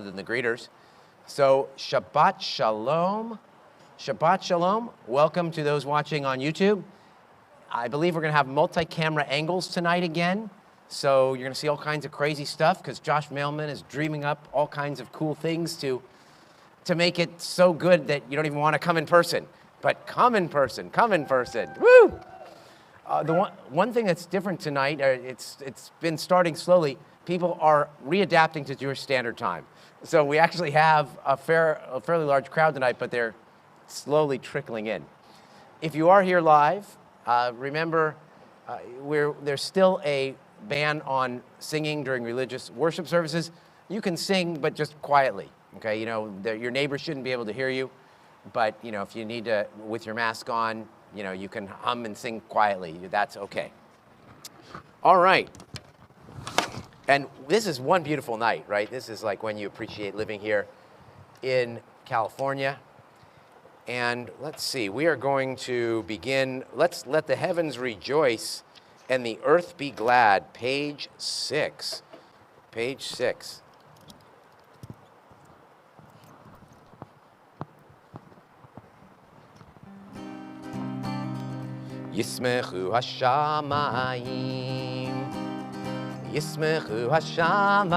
than the greeters. So Shabbat Shalom. Shabbat Shalom. Welcome to those watching on YouTube. I believe we're going to have multi-camera angles tonight again. So you're going to see all kinds of crazy stuff because Josh Mailman is dreaming up all kinds of cool things to make it so good that you don't even want to come in person. But come in person, come in person. Woo! The one thing that's different tonight, it's been starting slowly, people are readapting to Jewish Standard Time. So we actually have a fairly large crowd tonight, but they're slowly trickling in. If you are here live, remember there's still a ban on singing during religious worship services. You can sing, but just quietly, okay? You know, your neighbors shouldn't be able to hear you, but, you know, if you need to, with your mask on, you know, you can hum and sing quietly. That's okay. All right. And this is one beautiful night, right? This is like when you appreciate living here in California. And let's see, we are going to begin, let's let the heavens rejoice and the earth be glad, page 6. Page 6. Yismechu hashamayim, Yismechu hashamayim,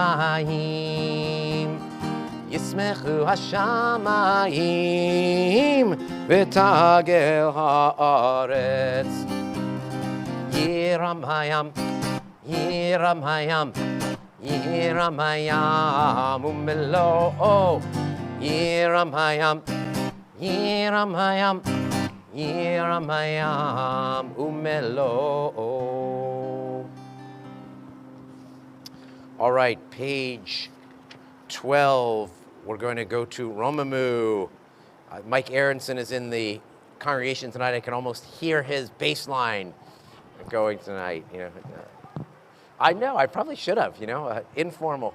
Yismechu hashamayim, v'tagel haaretz. Yiram hayam, Yiram hayam, Yiram hayam, umelo. Yiram hayam, Yiram hayam, Yiram hayam, umelo. All right, page 12. We're going to go to Romamu. Mike Aronson is in the congregation tonight. I can almost hear his bass line going tonight. You know, I know. I probably should have. You know, informal.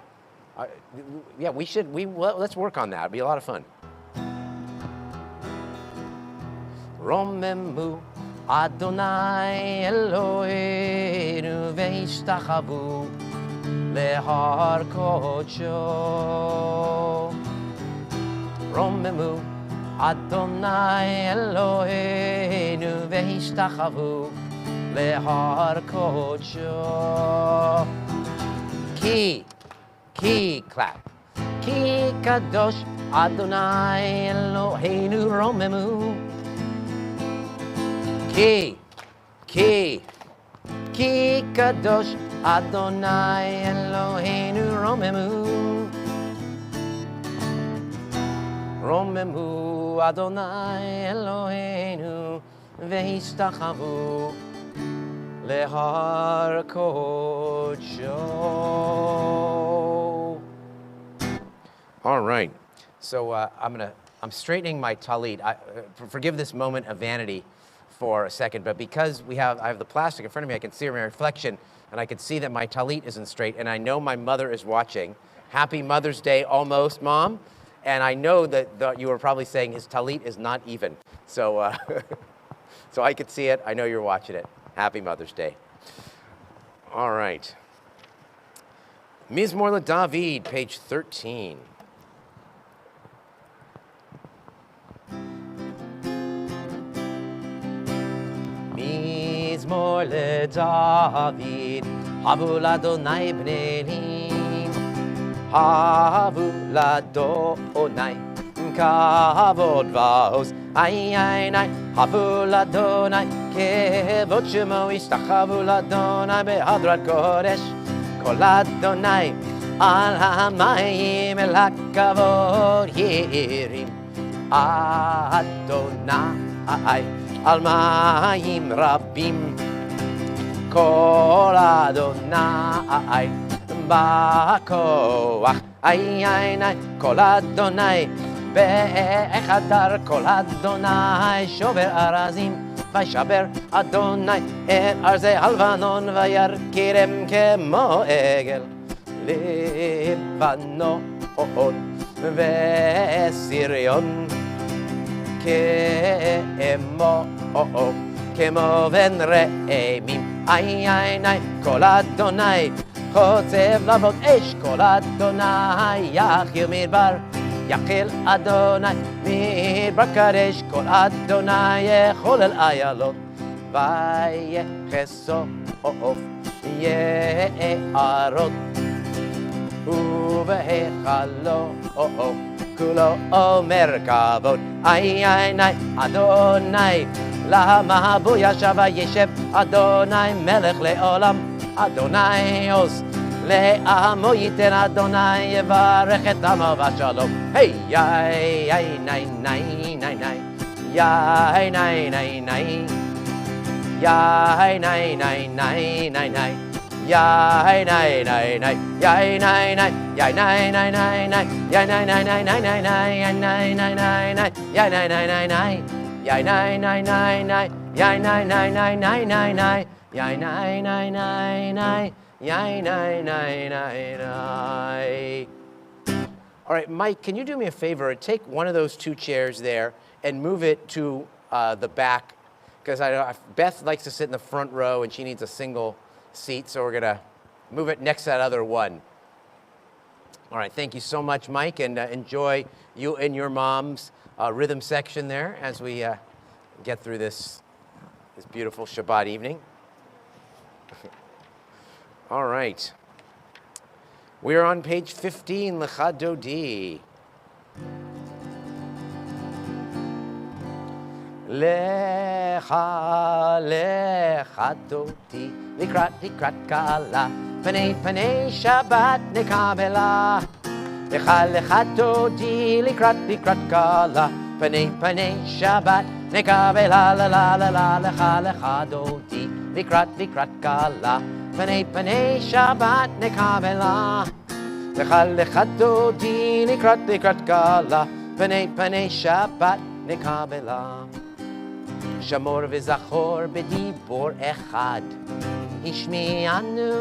Yeah, we should. Let's work on that. It'd be a lot of fun. Romemu Adonai Eloheinu ve'ishtachavu lehar kodsho. Romemu Adonai Eloheinu ve'ishtachavu lehar kodsho. Ki clap. Ki kadosh Adonai Eloheinu romemu. Ki kadosh Adonai Eloheinu romemu. Romemu Adonai Eloheinu ve'ishtachavu lehar kodsho. All right, so I'm straightening my talit. Forgive this moment of vanity for a second, but because I have the plastic in front of me, I can see my reflection, and I can see that my talit isn't straight, and I know my mother is watching. Happy Mother's Day almost, Mom. And I know that you were probably saying his talit is not even. So, so I could see it. I know you're watching it. Happy Mother's Day. All right. Mizmor LeDavid, page 13. Mizmor LeDavid, Havu l'Adonai b'neim, Havu l'Adonai, kavod v'os, ay, Havu l'Adonai, kevod shemo, ishtachavu l'Adonai, behadrat kodesh, kol Adonai, al hamayim, el hakavod yirim, Adonai, al mayim rabim, kol Adonai, ba'koach, ay, kol Adonai, be'echadar, kol Adonai, shover arazim, v'shaber Adonai, et arze halvanon, v'yarkirem kemo egel, lebanon, ve'sirion, kemo ven re'emim, ay, kol Adonai, חוצב להבות אש, קול אדוני יחיל מדבר, יחיל אדוני מדבר קדש, קול אדוני יחולל איילות, ויחסוף יערות, ובהיכלו כולו אומר כבוד, איי אדוני למבוא ישב וישב, אדוני מלך לעולם, אדוני עוז לעמו ייתן, אדוני יברך את עמו בשלום. היי יאי ניי ניי ניי ניי יאי ניי ניי ניי יאי ניי ניי ניי ניי ניי יאי ניי ניי ניי יאי ניי ניי יאי ניי ניי ניי ניי יאי ניי ניי ניי ניי ניי ניי יאי ניי ניי ניי ניי יאי ניי ניי ניי ניי יאי ניי ניי ניי ניי יאי ניי ניי ניי ניי ניי ניי yai nai nai nai nai yai nai nai nai nai. All right, Mike, can you do me a favor? Take one of those two chairs there and move it to the back, because Beth likes to sit in the front row and she needs a single seat, so we're gonna move it next to that other one. All right, thank you so much, Mike, and enjoy you and your mom's rhythm section there as we get through this beautiful Shabbat evening. All right. We are on page 15, Lecha Dodi. Lecha, Lecha Dodi, Likrat Kala, Panei Shabbat Nekabela. Lecha, Lecha Dodi, Likrat Kala, Panei Shabbat Nekabela, la la la la, Lecha Dodi, Likrat Kala. Panei Shabbat nekabela, lecha dodi likrat kala, panei Shabbat nekabela. Shamor v'zachor b'dibor echad, ishmi'anu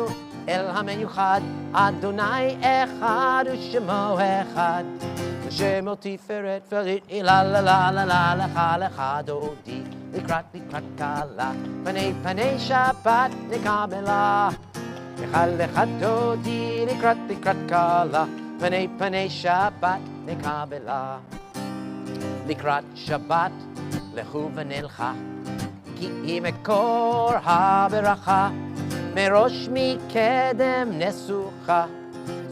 el hamenuchad, Adonai echad u'shemo echad, Shemo tiferet velit la la la la la lecha dodi. Likrat kala, panei Shabbat nekabela. Lecha dodi, likrat kala, panei Shabbat nekabela. Likrat Shabbat lechu v'nelcha, ki hi mekor haberacha, merosh mikedem nesucha.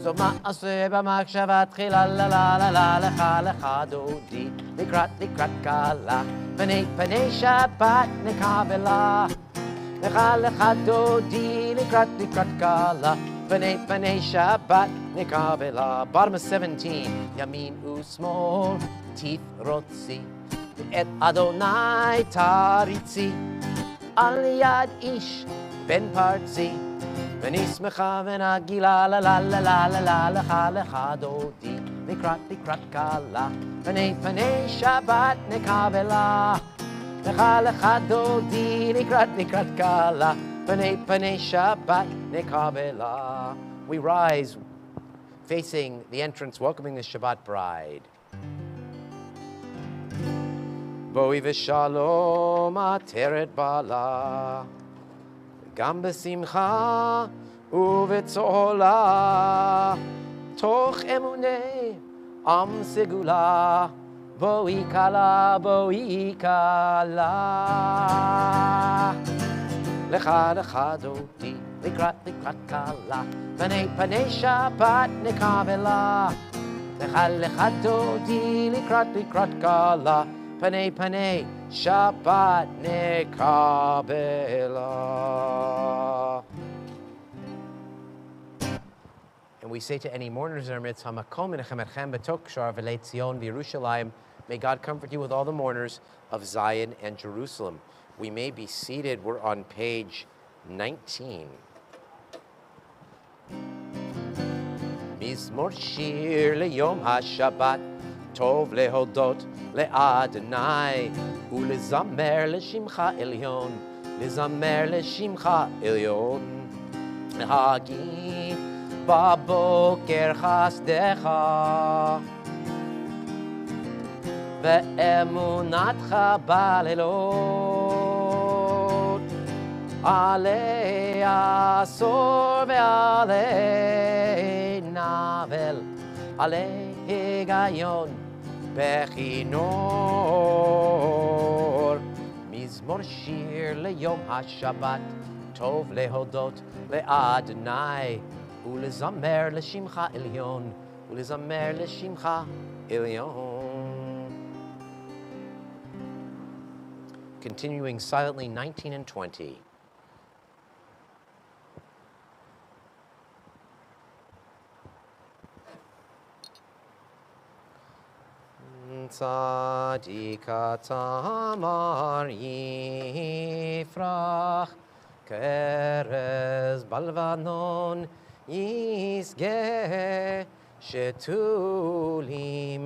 So ma'aseh b'machshava tchila la la la la lecha dodi, likrat kala. Panei Shabbat nekabela, lecha dodi likrat kala, panei Shabbat nekabela. Bottom of 17, yamin usmol tifrotzi, et Adonai taritzi, al yad ish ben partzi, v'nismecha v'nagila la la la la la la lecha dodi. Likrat kala, panei Shabbat nekabela, lecha dodi likrat kala, panei Shabbat nekabela. We rise, facing the entrance, welcoming the Shabbat bride. Boi v'shalom ateret bala, gam b'simcha u'v'tzola, toch emunei am segula, boi kala. Lecha dodi, likrat kala, panei Shabbat nekabela. Lecha dodi, likrat kala, panei Shabbat nekabela. And we say to any mourners in our midst, Hamakom menachem etchem betok shar v'lei Tzion v'Yerushalayim. May God comfort you with all the mourners of Zion and Jerusalem. We may be seated. We're on page 19. Mizmor shir leyom haShabbat, tov lehodot leAdonai, ulezamer leshimcha elyon, lezamer leshimcha elyon. Hagi בבוקר חסדך ואמונתך בלילות עלי asor ve'ale navel, ale higayon bechinor. Mizmor shir leyom haShabbat, tov lehodot leAdonai, ulezamer leshimcha elyon, ulezamer leshimcha elyon. Continuing silently, 19 and 20. Tzadika tamar yifrach, kerez balvanon yisgeh, shetulim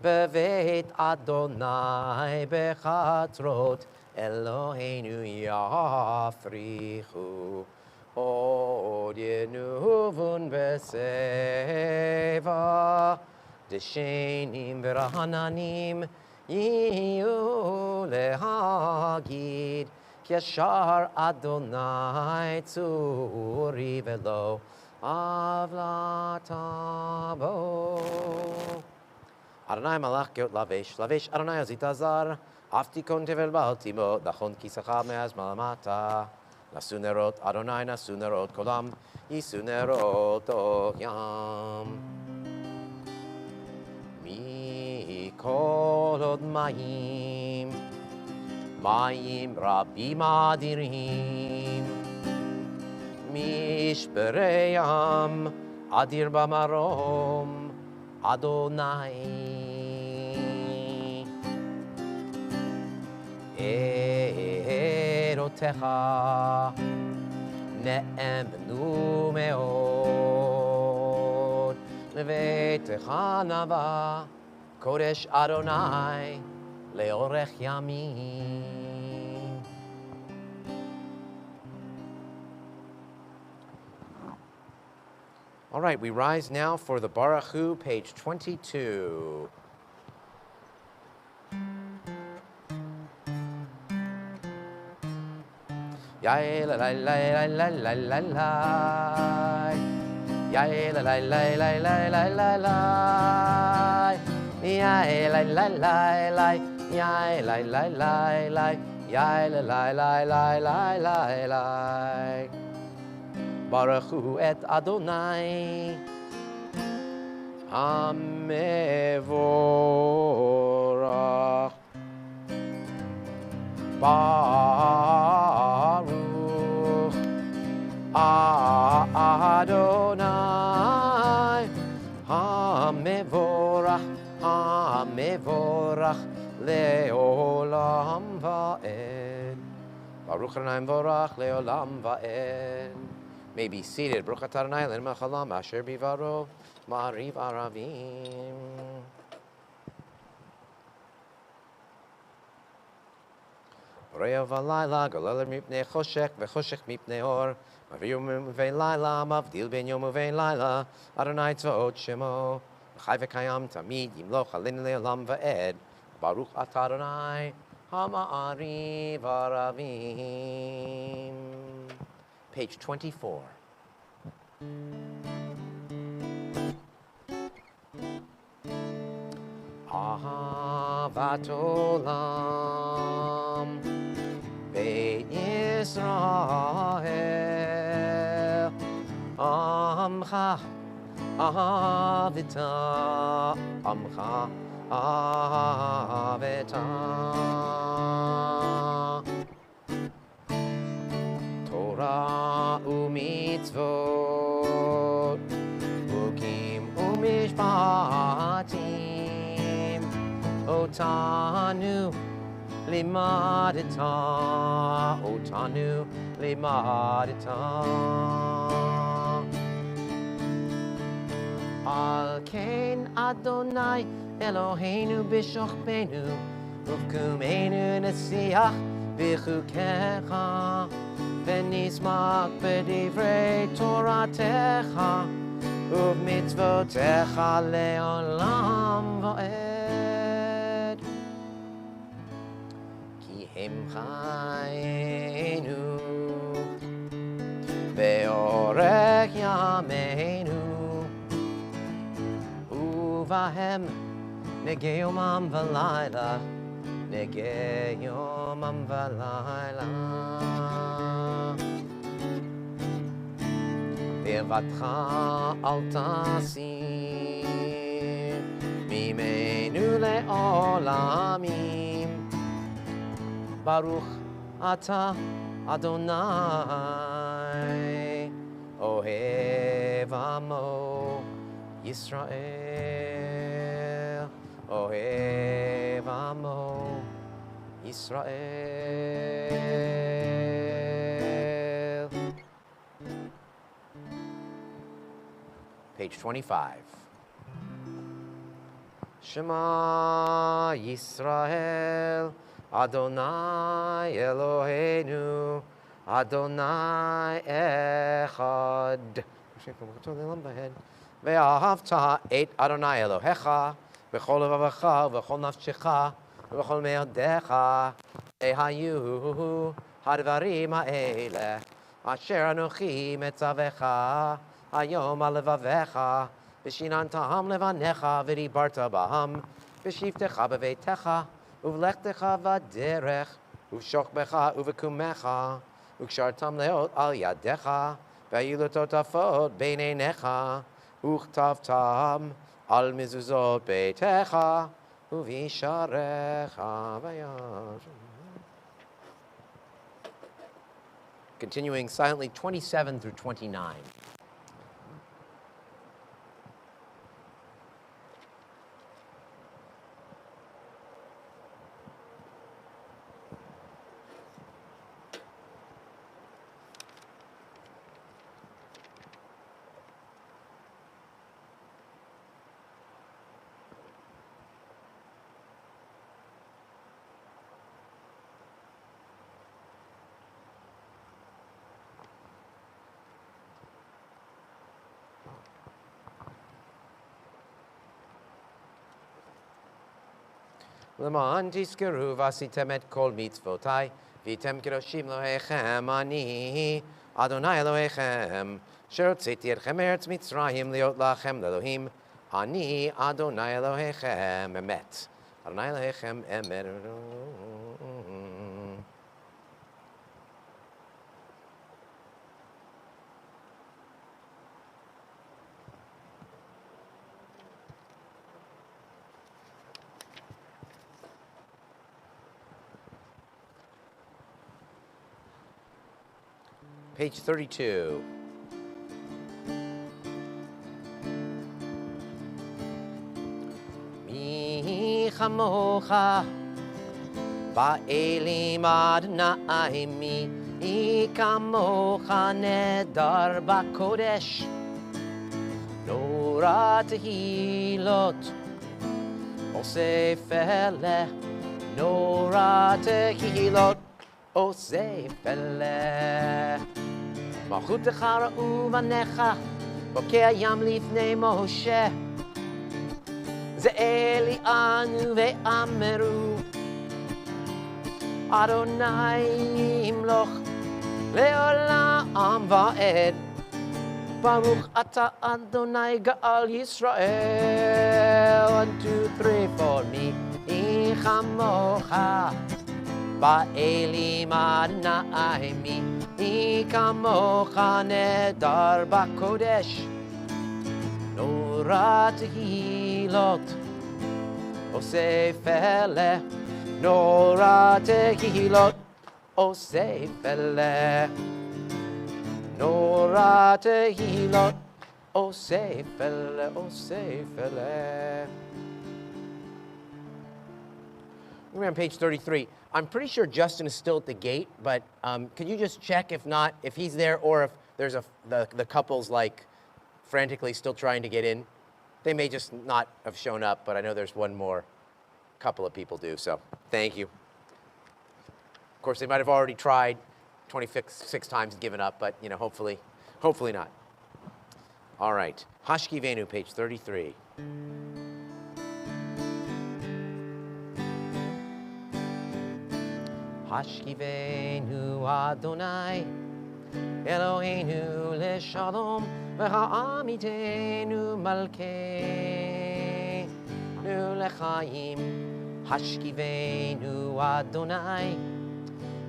bevet Adonai bechatrot Eloheinu yafrichu, od yenuvun beseva, Deshenim v'rahananim yiyu lehagid, ki yashar Adonai tzuri velo avlatabo. Adonai malach geot lavesh, lavesh Adonai azitazar, aftikon tevel baltimo, dachon kisachar me'az malamata. Nasunerot Adonai nasunerot kolam, yisunerot ochyam. Kol od mayim, mayim rabim adirim, mishpereyam adir bamarom Adonai. Erotecha ne'emnu meod, levetecha nava Kodesh Adonai leorech yamim. All right, we rise now for the Baruch Hu, page 22. Yai la la la la la la la la. Yai la la la la la la la la. Yai la la la la, yai la la la la, yai la la la la la la la. Baruch Hu et Adonai Hamevorach. Baruch Adonai Hamevorach, Hamevorach leolam va'ed. Baruch Adonai Mevorach leolam va'ed. May be seated. Baruch atah Adonai Eloheinu melech haolam asher bivaro ma'ariv aravim. Boreya v'layla golel mipnei choshech v'choshech mipnei or. Mavir uvein layla mavdil ben yom uvein layla. Adonai tzvaot shemo. Chai v'kayam tamid yimloch aleinu le'olam va'ed. Baruch atah Adonai hama'ariv aravim. Page 24. Ahavat olam Beit Yisrael Amcha Avita Amcha Avita Torah umitzvot Hukim umishpatim Otanu limadita Otanu limadita Al Kain Adonai Eloheinu b'shochbenu Uvkumenu nesiach b'chukecha V'nismak b'divrei Toratecha Uv'mitzvotecha le'olam va'ed Ki hem chayenu Ameinu Uvahem Nege Yomam V'Layla Nege Yomam V'Layla Levatcha Al Tasir Mimenu Le'olamim Baruch Ata Adonai Ohev Amo Yisrael Ohev Amo Yisrael. Page 25. Shema Yisrael Adonai Eloheinu Adonai Echad. Ve'ahavta et Adonai Elohecha v'chol levavecha v'chol nafshecha v'chol me'odecha ehayu hadvarim ha'eleh asher anochi metzavecha hayom al levavecha v'shinantam levanecha v'dibarta b'ham v'shivtecha b'veitecha uvlechtecha v'derech uv'shokbecha uv'kumecha uv'kshartam leot al yadecha v'ayu l'totafot b'neinecha Uchtavtam al mizuzot beitecha uvisharecha vayar. Continuing silently, 27 through 29. L'man tizkeru v'asitem et kol mitzvotai v'tem kedoshim Elohechem ani Adonai Elohechem asher hotzeti etchem eretz Mitzrayim liot lachem l'Elohim ani Adonai Elohechem emet Adonai Elohechem emet. Page 32. Mi chamocha ba'elim Adonai mi kamocha nedar b'kodesh Nora tehilot osef eleh Nora tehilot osef eleh Malchutecha ra'u vanecha bokeh hayam lifnei Moshe Ze'eli anu ve'ameru Adonai imloch le'olam va'ed Baruch ata Adonai ga'al Yisrael 1, 2, 3, 4 Mi chamocha ba'elim Adonai mi kamocha nedar b'kodesh Nora tehilot osef eleh Nora tehilot osef eleh Nora tehilot osef eleh osef eleh. We're on page 33. I'm pretty sure Justin is still at the gate, but could you just check if not, if he's there, or if there's the couple's like frantically still trying to get in? They may just not have shown up, but I know there's one more couple of people do, so thank you. Of course, they might have already tried 26 times and given up, but you know, hopefully not. All right, Hashkivenu, page 33. Hashkivenu Adonai Eloheinu leshalom והעמידנו מלכנו לחיים, השכיבנו אדוני,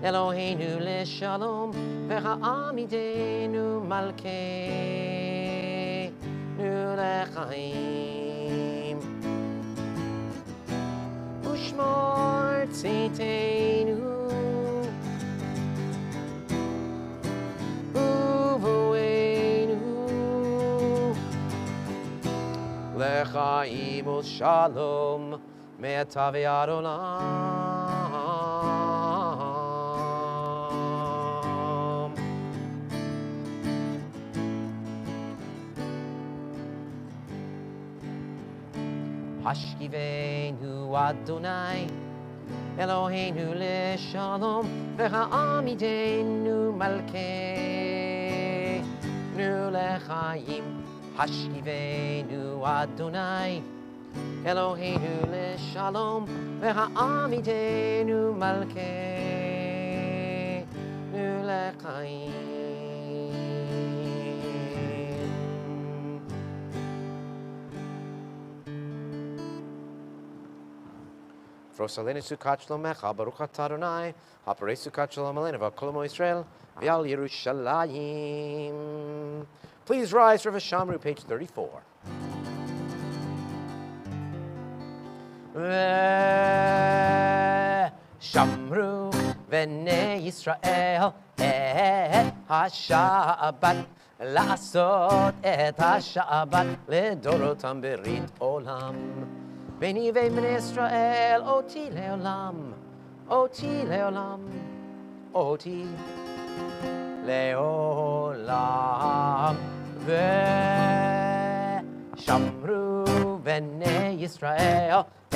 אלוהינו לשלום, והעמידנו מלכנו לחיים. ושמור צאתנו לחיים ושלום מעתה ועד עולם. השכיבנו אדוני, אלוהינו לשלום, והעמידנו מלכנו לחיים. השכיבנו אדוני, אלוהינו לשלום, והעמידנו מלכנו לחיים. פרוס עלינו סוכת שלומך, ברוך אתה אדוני, הפרי סוכת שלום עלינו ועל כל עמו ישראל ועל ירושלים. Please rise for Vashamru, page 34. ושמרו בני ישראל את השבת, לעשות את השבת לדורותם ברית עולם. ביני ובין ישראל אותי לעולם, אותי לעולם, אותי לעולם. ושמרו בני ישראל את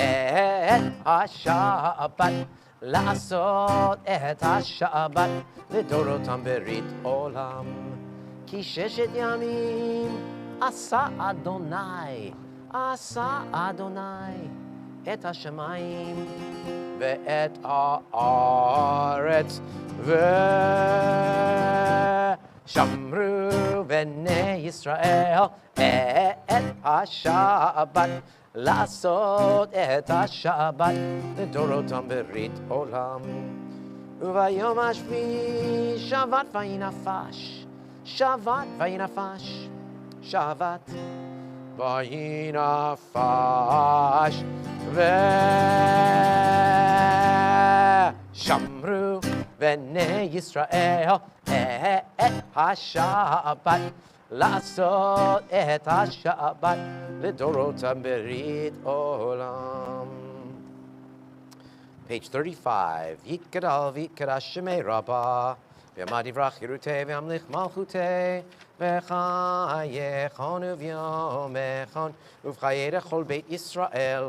השבת, לעשות את השבת לדורותם ברית עולם. כי 6 ימים עשה אדוני, עשה אדוני את השמיים ואת הארץ, ושמרו בני ישראל את השבת, לעשות את השבת לדורותם ברית עולם. וביום השביעי שבת וינפש, שבת וינפש, שבת וינפש, ושמרו בני ישראל את השבת, לעשות את השבת לדורותם ברית עולם. Page 35. יתגדל ויתקדש שמי רבה, ויעמד יברח ירותי וימליך מלכותי, וחייכון וביומכון ובחיי לכל בית ישראל,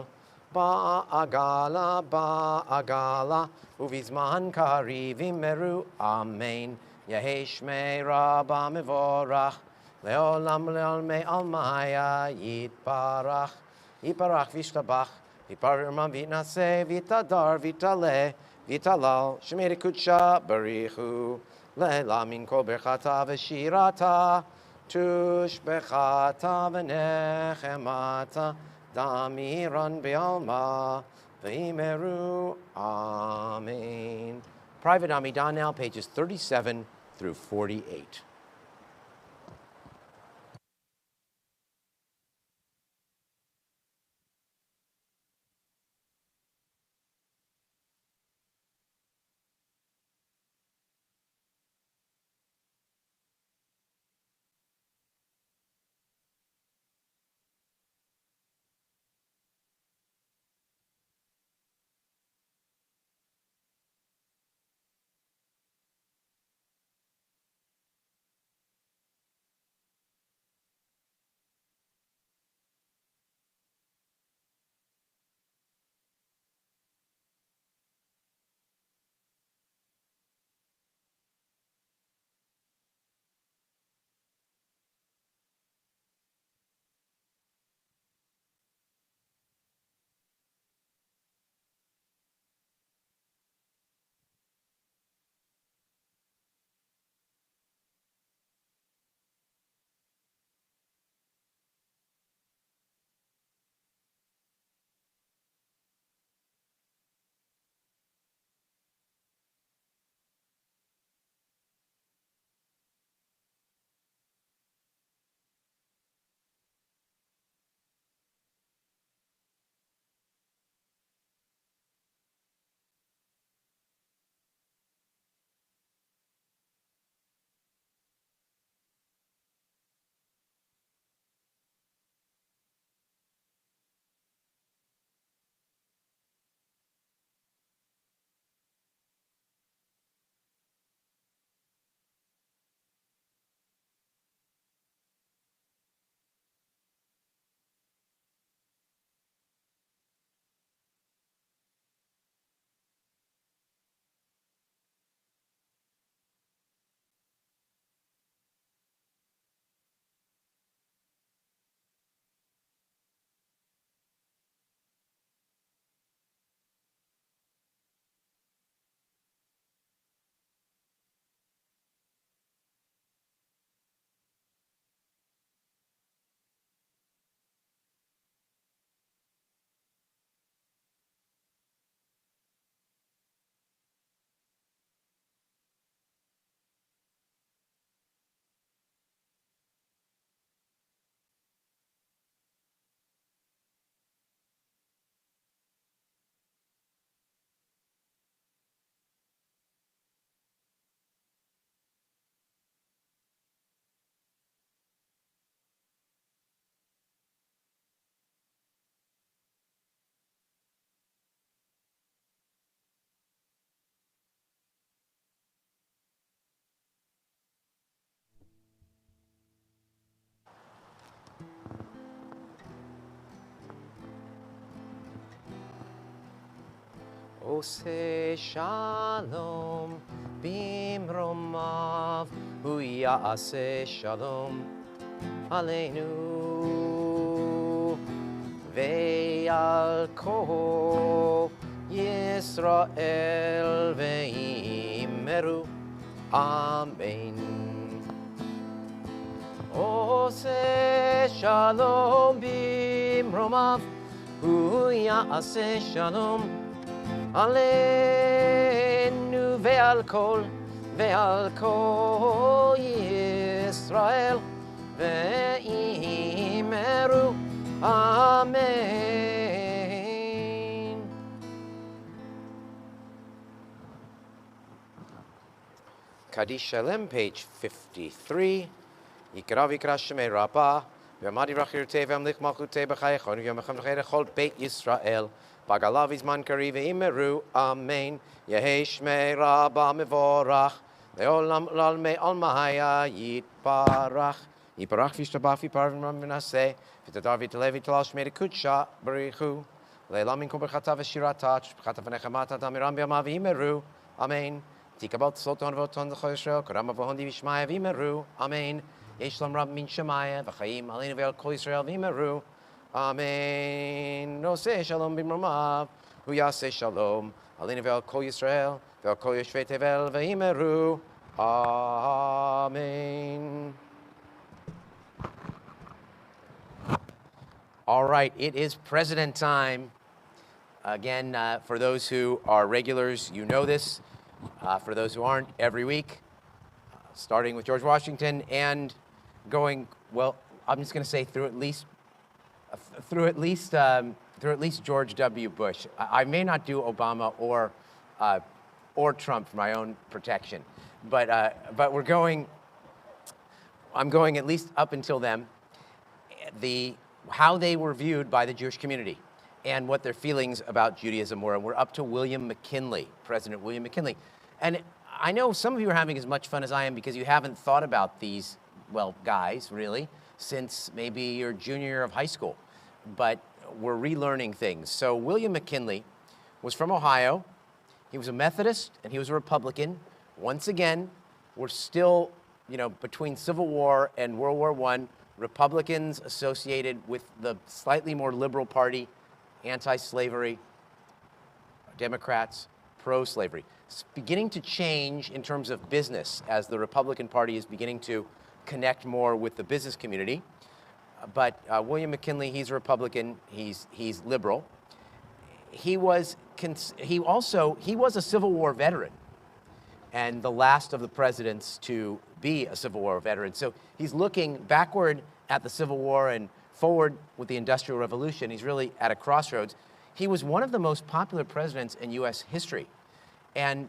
בעגלה בעגלה ובזמן קריב יאמרו אמן. יהי שמי רבה מבורך לעולם ולעולמי עלמיה. יתברך יתברך וישתבח, יתפאר ויתנשא ויתהדר ויתעלה ויתהלל, שמי לקודשה בריחו לעילא מן כל ברכתה ושירתה, תושבחתה ונחמתה, דמירן בעלמא ויאמרו amen. Private Amidah now, pages 37 through 48. Ose shalom bimromav hu ya'aseh shalom aleinu ve'al kol Yisrael ve'imeru amen. Ose shalom bimromav hu ya'aseh shalom Aleinu ve'al kol Yisrael ve'imeru amen. Kaddish Shalem, page 53. Yikra v'yikra shemei Rabbah v'amadi rachir tevem lich malchutei b'chayechon v'yomachem l'chei chol beit Yisrael Bagalav izman kari ve'imeru, amen. Yehi shmei Rabbah mevorach, le'olam l'almei almahaya yitbarach. Yitbarach v'yishtabach v'yiparav v'naseh, v'tadar v'yitalev v'yitalal shmei dekudsha b'richu. Le'elam minkum b'chata v'shirata, b'chata v'nechamata ta'miram b'yama v'imeru, amen. Tikabot soton v'oton l'chol Yisrael, korama v'hondi v'shmaya v'imeru, amen. Yeshlam rab min shemaya, v'chayim aleinu ve'al kol Yisrael v'imeru, amen. No say shalom bimromav, hu yaseh shalom. Aleinu ve'al kol Yisrael, ve'al kol yoshvei tevel ve'imeru, amen. All right, it is President time. Again, for those who are regulars, you know this. For those who aren't, every week, starting with George Washington and going, well, I'm just going to say through at least George W. Bush. I may not do Obama or Trump for my own protection, but I'm going at least up until them. How they were viewed by the Jewish community and what their feelings about Judaism were. And we're up to William McKinley, President William McKinley. And I know some of you are having as much fun as I am because you haven't thought about these, well, guys, really, since maybe your junior year of high school. But we're relearning things. So William McKinley was from Ohio. He was a Methodist and he was a Republican. Once again, we're still, between Civil War and World War I, Republicans associated with the slightly more liberal party, anti-slavery, Democrats, pro-slavery. It's beginning to change in terms of business as the Republican Party is beginning to connect more with the business community. But William McKinley, he's a Republican, he's liberal. He was a Civil War veteran and the last of the presidents to be a Civil War veteran. So he's looking backward at the Civil War and forward with the Industrial Revolution. He's really at a crossroads. He was one of the most popular presidents in U.S. history. And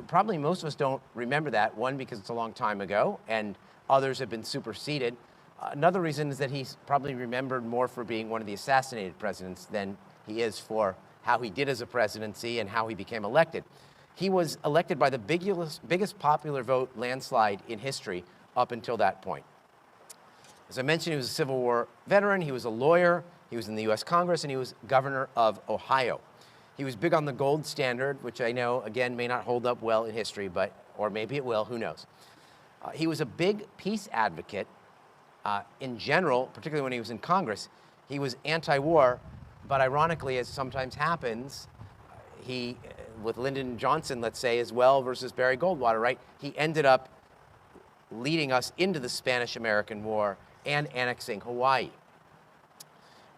probably most of us don't remember that, one, because it's a long time ago, and others have been superseded. Another reason is that he's probably remembered more for being one of the assassinated presidents than he is for how he did as a presidency and how he became elected. He was elected by the biggest popular vote landslide in history up until that point. As I mentioned, he was a Civil War veteran, he was a lawyer, he was in the US Congress, and he was governor of Ohio. He was big on the gold standard, which I know, again, may not hold up well in history, or maybe it will, who knows. He was a big peace advocate in general, particularly when he was in Congress. He was anti-war, but ironically, as sometimes happens, he, with Lyndon Johnson, let's say, as well, versus Barry Goldwater, right? He ended up leading us into the Spanish-American War and annexing Hawaii.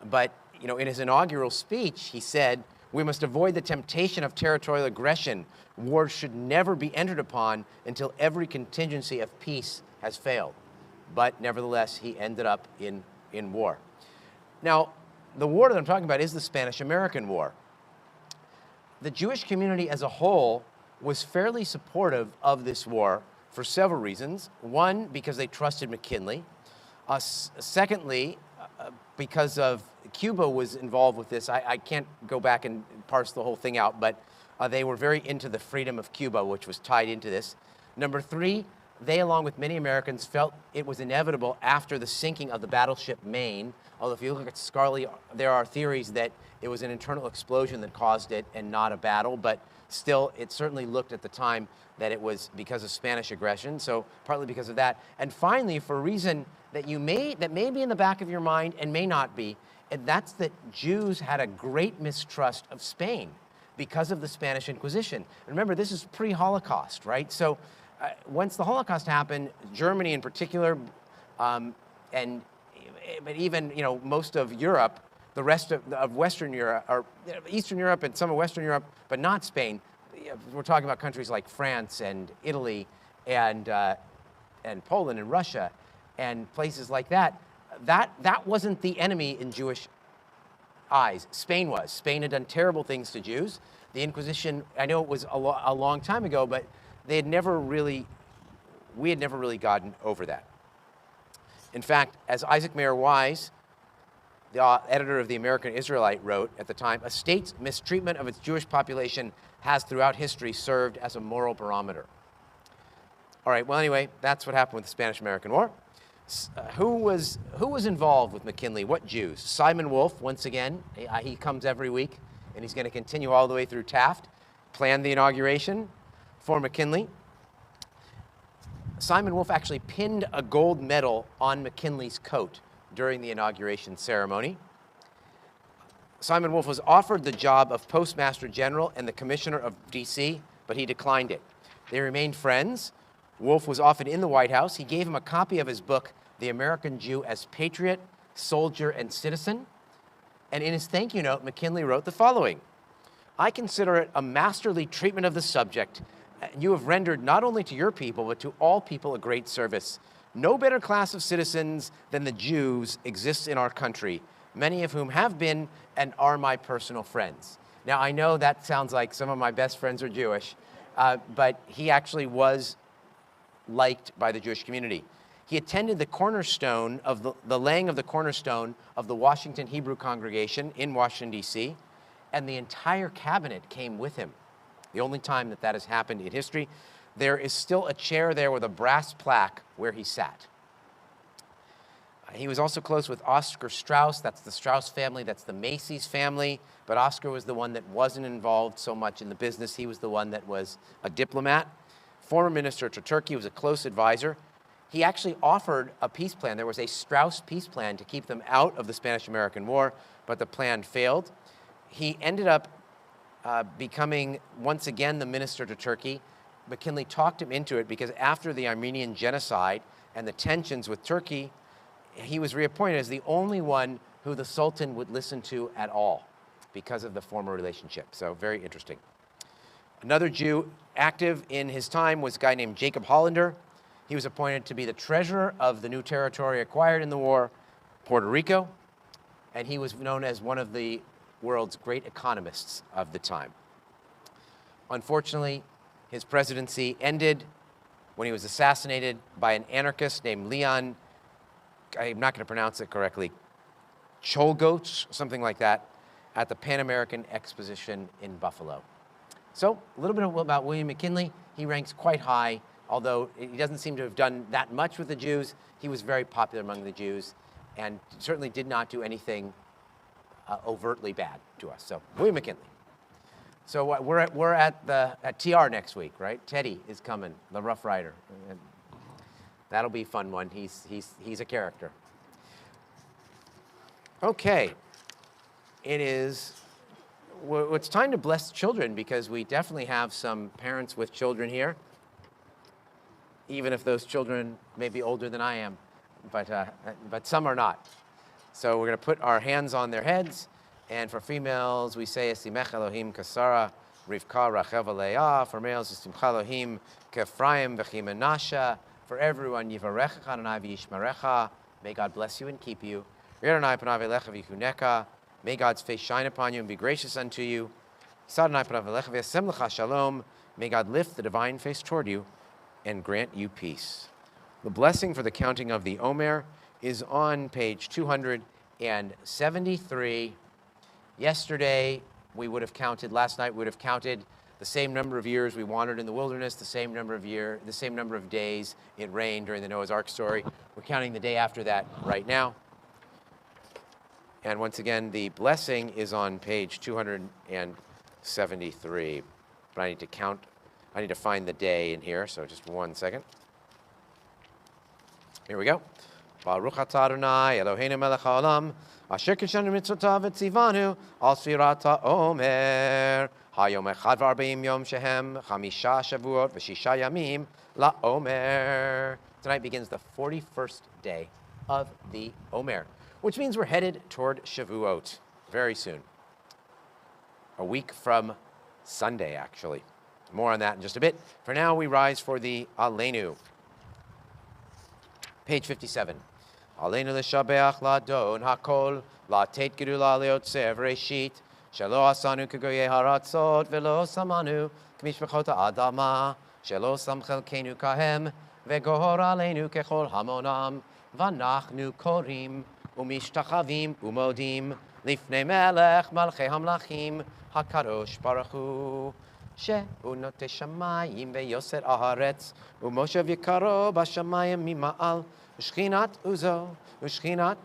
But, in his inaugural speech, he said, "We must avoid the temptation of territorial aggression. War should never be entered upon until every contingency of peace has failed." But nevertheless, he ended up in war. Now, the war that I'm talking about is the Spanish-American War. The Jewish community as a whole was fairly supportive of this war for several reasons. One, because they trusted McKinley. Secondly, because of Cuba was involved with this. I can't go back and parse the whole thing out, but they were very into the freedom of Cuba, which was tied into this. Number three, they, along with many Americans, felt it was inevitable after the sinking of the battleship Maine. Although if you look at Scarley, there are theories that it was an internal explosion that caused it and not a battle, but still, it certainly looked at the time that it was because of Spanish aggression, so partly because of that. And finally, for a reason that may be in the back of your mind and may not be, and that's that Jews had a great mistrust of Spain because of the Spanish Inquisition. And remember, this is pre-Holocaust, right? So once the Holocaust happened, Germany in particular, but even most of Europe, the rest of Western Europe, or Eastern Europe and some of Western Europe, but not Spain. We're talking about countries like France and Italy and Poland and Russia and places like that. That wasn't the enemy in Jewish eyes. Spain was. Spain had done terrible things to Jews. The Inquisition, I know it was a long time ago, but we had never really gotten over that. In fact, as Isaac Mayer Wise, the editor of the American Israelite, wrote at the time, a state's mistreatment of its Jewish population has throughout history served as a moral barometer. All right, well, anyway, that's what happened with the Spanish-American War. Who was involved with McKinley? What Jews? Simon Wolfe, once again, he comes every week, and he's going to continue all the way through Taft, planned the inauguration for McKinley. Simon Wolfe actually pinned a gold medal on McKinley's coat during the inauguration ceremony. Simon Wolfe was offered the job of Postmaster General and the Commissioner of D.C., but he declined it. They remained friends. Wolfe was often in the White House. He gave him a copy of his book, The American Jew as Patriot, Soldier, and Citizen. And in his thank you note, McKinley wrote the following: I consider it a masterly treatment of the subject. You have rendered not only to your people, but to all people a great service. No better class of citizens than the Jews exists in our country, many of whom have been and are my personal friends. Now, I know that sounds like some of my best friends are Jewish, but he actually was liked by the Jewish community. He attended the cornerstone of the laying of the cornerstone of the Washington Hebrew congregation in Washington, D.C., and the entire cabinet came with him. The only time that has happened in history. There is still a chair there with a brass plaque where he sat. He was also close with Oscar Strauss. That's the Strauss family. That's the Macy's family. But Oscar was the one that wasn't involved so much in the business. He was the one that was a diplomat. Former minister to Turkey, was a close advisor. He actually offered a peace plan. There was a Strauss peace plan to keep them out of the Spanish-American War, but the plan failed. He ended up becoming, once again, the minister to Turkey. McKinley talked him into it because after the Armenian genocide and the tensions with Turkey, he was reappointed as the only one who the Sultan would listen to at all because of the former relationship. So very interesting. Another Jew active in his time was a guy named Jacob Hollander. He was appointed to be the treasurer of the new territory acquired in the war, Puerto Rico, and he was known as one of the world's great economists of the time. Unfortunately, his presidency ended when he was assassinated by an anarchist named Leon, I'm not going to pronounce it correctly, Czolgosz, something like that, at the Pan American Exposition in Buffalo. So, a little bit about William McKinley. He ranks quite high, although he doesn't seem to have done that much with the Jews. He was very popular among the Jews and certainly did not do anything overtly bad to us. So, William McKinley. So we're at TR next week, right? Teddy is coming, the Rough Rider. That'll be a fun one. He's a character. Okay, it's time to bless children because we definitely have some parents with children here, even if those children may be older than I am, but some are not. So we're going to put our hands on their heads. And for females, we say, Esimech Elohim kasara, Rivka Rachel Leah. For males, Esimcha Elohim k'Ephraim v'chi Menashe. For everyone, Yivarecha Adonai v'yishmerecha. May God bless you and keep you. Adonai panav elecha v'yichuneka. May God's face shine upon you and be gracious unto you. Adonai panav elecha v'yasem lecha shalom. May God lift the divine face toward you and grant you peace. The blessing for the counting of the Omer is on page 273. Yesterday, last night we would have counted the same number of years we wandered in the wilderness, the same number of days it rained during the Noah's Ark story. We're counting the day after that right now. And once again, the blessing is on page 273. But I need to find the day in here, so just 1 second. Here we go. Baruch atah Adonai Eloheinu melech haolam, asher kishanu mitzvotav v'tzivanu al sfirat ha'omer. Hayom echad v'arbeim yom shehem chamisha shavuot v'shisha yamim la'omer. Tonight begins the 41st day of the Omer, which means we're headed toward Shavuot very soon. A week from Sunday, actually. More on that in just a bit. For now, we rise for the Aleinu. Page 57. Aleinu l'shabeach la'adon hakol, la'tet gedula le'otzer v'reshit, shelo asanu kegoyei haratzot, v'lo samanu k'mishpachot ha'adama, shelo sam chelkenu kahem, v'gohor aleinu kechol hamonam, v'anachnu korim, umishtachavim umodim, lifnei melech malchei hamlachim, hakadosh baruch hu. שהוא נוטה שמיים ויוסר הארץ, ומושב יקרו בשמיים ממעל, ושכינת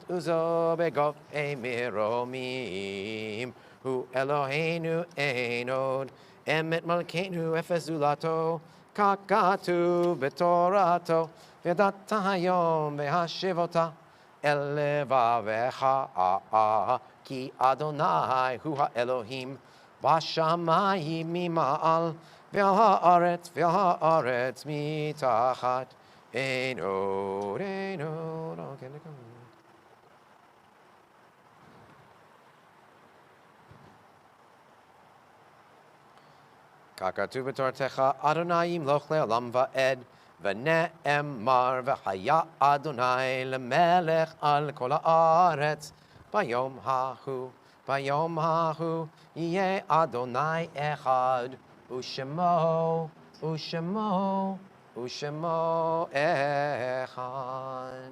עוזו בגובהי מרומים, הוא אלוהינו אין עוד, אמת מלכנו אפס זולתו, כך כתוב בתורתו, וידעת היום והשיבותה אל לבבך, כי אדוני הוא האלוהים, בשמיים ממעל, ועל הארץ מתחת, אין עוד, כן לקום. כך כתוב בתורתך, אדוני ימלוך לעולם ועד, ונאמר, והיה אדוני למלך על כל הארץ, ביום ההוא יהיה אדוני אחד, ושמו echad.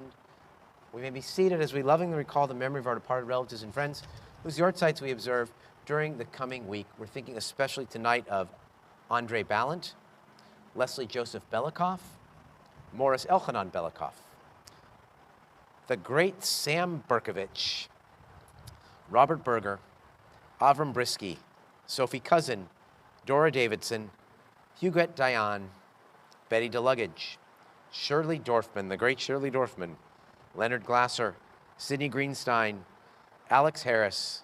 We may be seated as we lovingly recall the memory of our departed relatives and friends whose yortzites we observe during the coming week. We're thinking especially tonight of Andre Ballant, Leslie Joseph Belikoff, Morris Elchanan Belikoff, the great Sam Berkovich, Robert Berger, Avram Brisky, Sophie Cousin, Dora Davidson, Huguette Diane, Betty DeLuggage, Shirley Dorfman, the great Shirley Dorfman, Leonard Glasser, Sidney Greenstein, Alex Harris,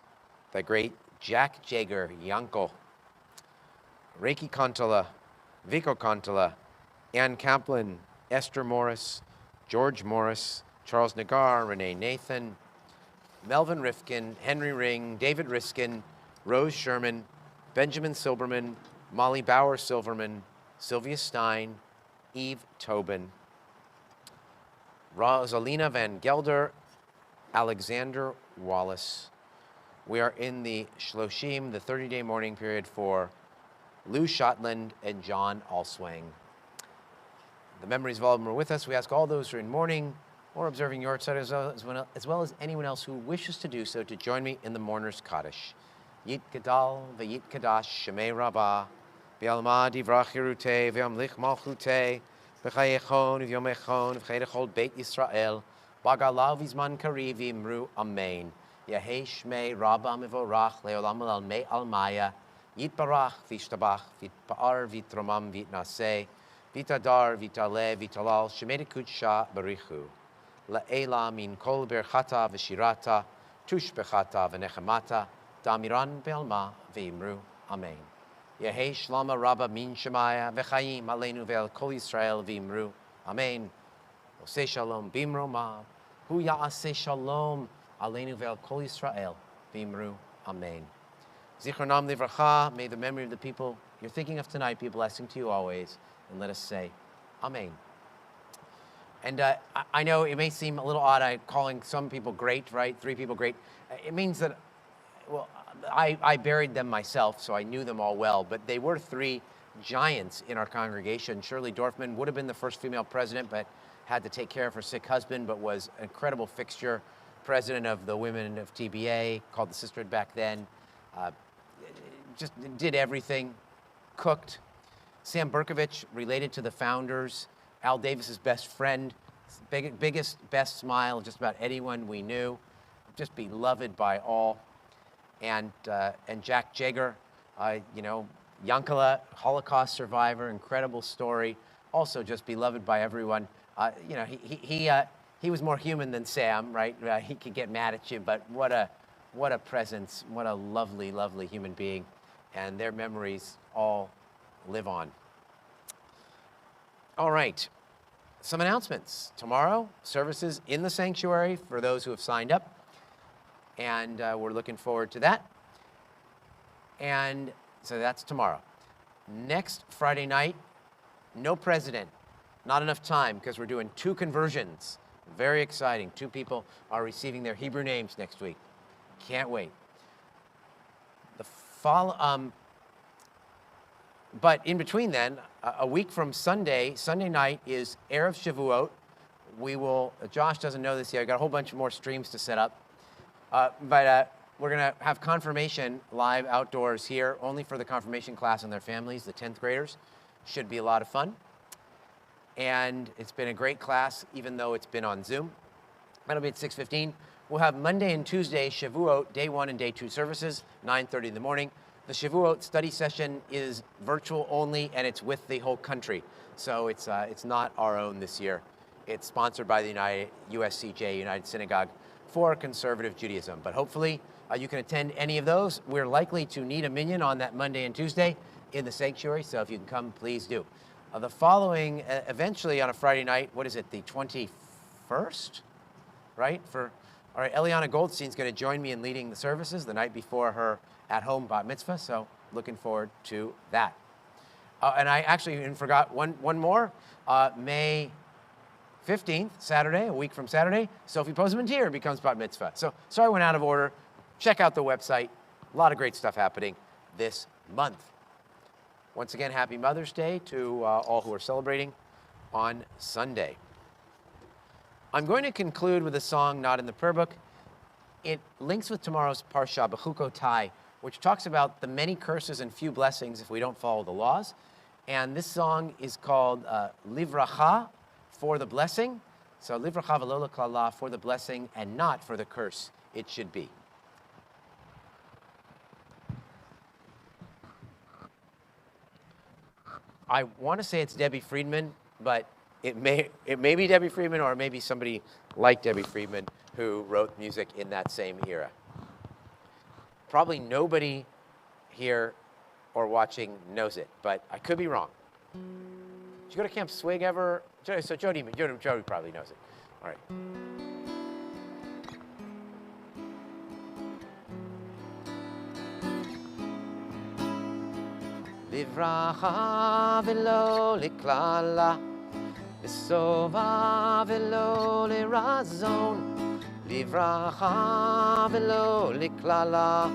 the great Jack Jager Yankel, Reiki Kontala, Vico Kontala, Ann Kaplan, Esther Morris, George Morris, Charles Nagar, Renee Nathan, Melvin Rifkin, Henry Ring, David Riskin, Rose Sherman, Benjamin Silberman, Molly Bauer Silverman, Sylvia Stein, Eve Tobin, Rosalina Van Gelder, Alexander Wallace. We are in the Shloshim, the 30-day mourning period for Lou Shotland and John Alswang. The memories of all of them are with us. We ask all those who are in mourning or observing your side as well as anyone else who wishes to do so to join me in the mourner's Kaddish. Yit Gadal v'yit Kadash Shemei Rabbah v'alma divrach Yerutei v'amlich malchutei v'chayechon v'yomechon v'chayechol Beit Yisrael b'galav v'zman kariv v'imru Amen. Yehei Shmei Rabbah mevorach le'olam almei almaya yit barach v'ishtabach v'itpa'ar v'tromam v'itnaseh v'itadar v'taleh v'talal Shemei Kudsha barichu la'ela min kol berchata v'shirata tushbechata v'nechemata Damiran be'alma ve'imru Amen. Yehei Shlama Rabba min Shemaya v'chayim aleinu ve'al kol Yisrael ve'imru Amen. Oseh shalom bimroma hu ya'aseh shalom aleinu ve'al kol Yisrael ve'imru Amen. Zichronam livracha, may the memory of the people you're thinking of tonight be a blessing to you always, and let us say Amen. And I know it may seem a little odd calling some people great, right? 3 people great. It means that, well, I buried them myself, so I knew them all well, but they were 3 giants in our congregation. Shirley Dorfman would have been the first female president, but had to take care of her sick husband, but was an incredible fixture, president of the Women of TBA, called the Sisterhood back then. Just did everything, cooked. Sam Berkovich, related to the founders, Al Davis's best friend, biggest, best smile, just about anyone we knew, just beloved by all. And Jack Jager, Yankala, Holocaust survivor, incredible story, also just beloved by everyone. He was more human than Sam, right? He could get mad at you, but what a presence, what a lovely, lovely human being. And their memories all live on. All right, some announcements. Tomorrow, services in the sanctuary for those who have signed up. And we're looking forward to that. And so that's tomorrow. Next Friday night, no president. Not enough time because we're doing 2 conversions. Very exciting. 2 people are receiving their Hebrew names next week. Can't wait. But in between then, a week from Sunday night is Erev Shavuot. Josh doesn't know this yet. I got a whole bunch more streams to set up. But we're going to have confirmation live outdoors here, only for the confirmation class and their families, the 10th graders. Should be a lot of fun. And it's been a great class, even though it's been on Zoom. That'll be at 6:15. We'll have Monday and Tuesday, Shavuot, day 1 and day 2 services, 9:30 in the morning. The Shavuot study session is virtual only, and it's with the whole country. So it's not our own this year. It's sponsored by the USCJ, United Synagogue for Conservative Judaism. But hopefully you can attend any of those. We're likely to need a minyan on that Monday and Tuesday in the sanctuary, so if you can come, please do. The following, eventually on a Friday night, what is it, the 21st, right? All right, Eliana Goldstein's going to join me in leading the services the night before her at-home bat mitzvah, so looking forward to that. And I actually even forgot one more. May 15th, Saturday, a week from Saturday, Sophie Posemantier becomes bat mitzvah. So sorry I went out of order. Check out the website. A lot of great stuff happening this month. Once again, happy Mother's Day to all who are celebrating on Sunday. I'm going to conclude with a song not in the prayer book. It links with tomorrow's Parsha, Bechukotai, which talks about the many curses and few blessings if we don't follow the laws. And this song is called Livracha, for the blessing. So Livracha v'lo l'klala, for the blessing and not for the curse it should be. I want to say it's Debbie Friedman, but it may be Debbie Friedman, or it may be somebody like Debbie Friedman who wrote music in that same era. Probably nobody here or watching knows it, but I could be wrong. Did you go to Camp Swig ever? So Jody probably knows it. All right. Livracha velo liklala, lisova velo lirazon, livracha velo liklala.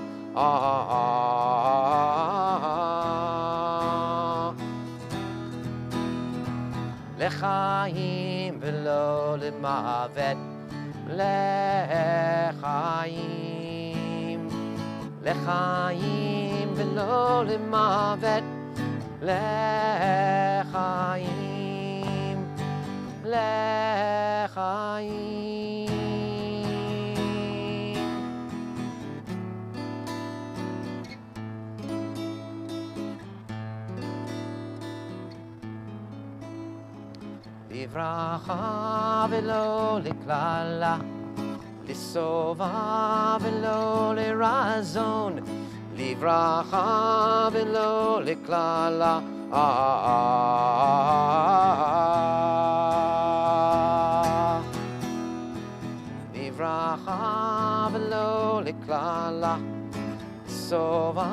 Lechaim velo limavet, lechaim, lechaim velo limavet, lechaim, lechaim. Livracha velo liklala, lisova velo lirazon, livracha velo liklala. Livracha velo liklala, lisova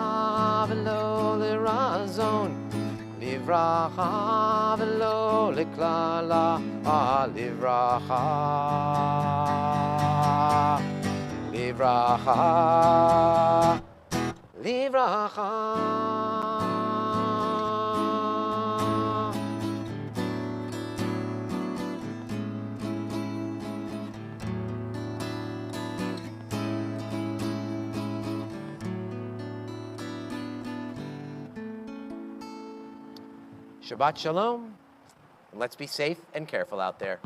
velo lirazon, livracha velo liklala. Livracha, livracha, livracha. Shabbat Shalom. And let's be safe and careful out there.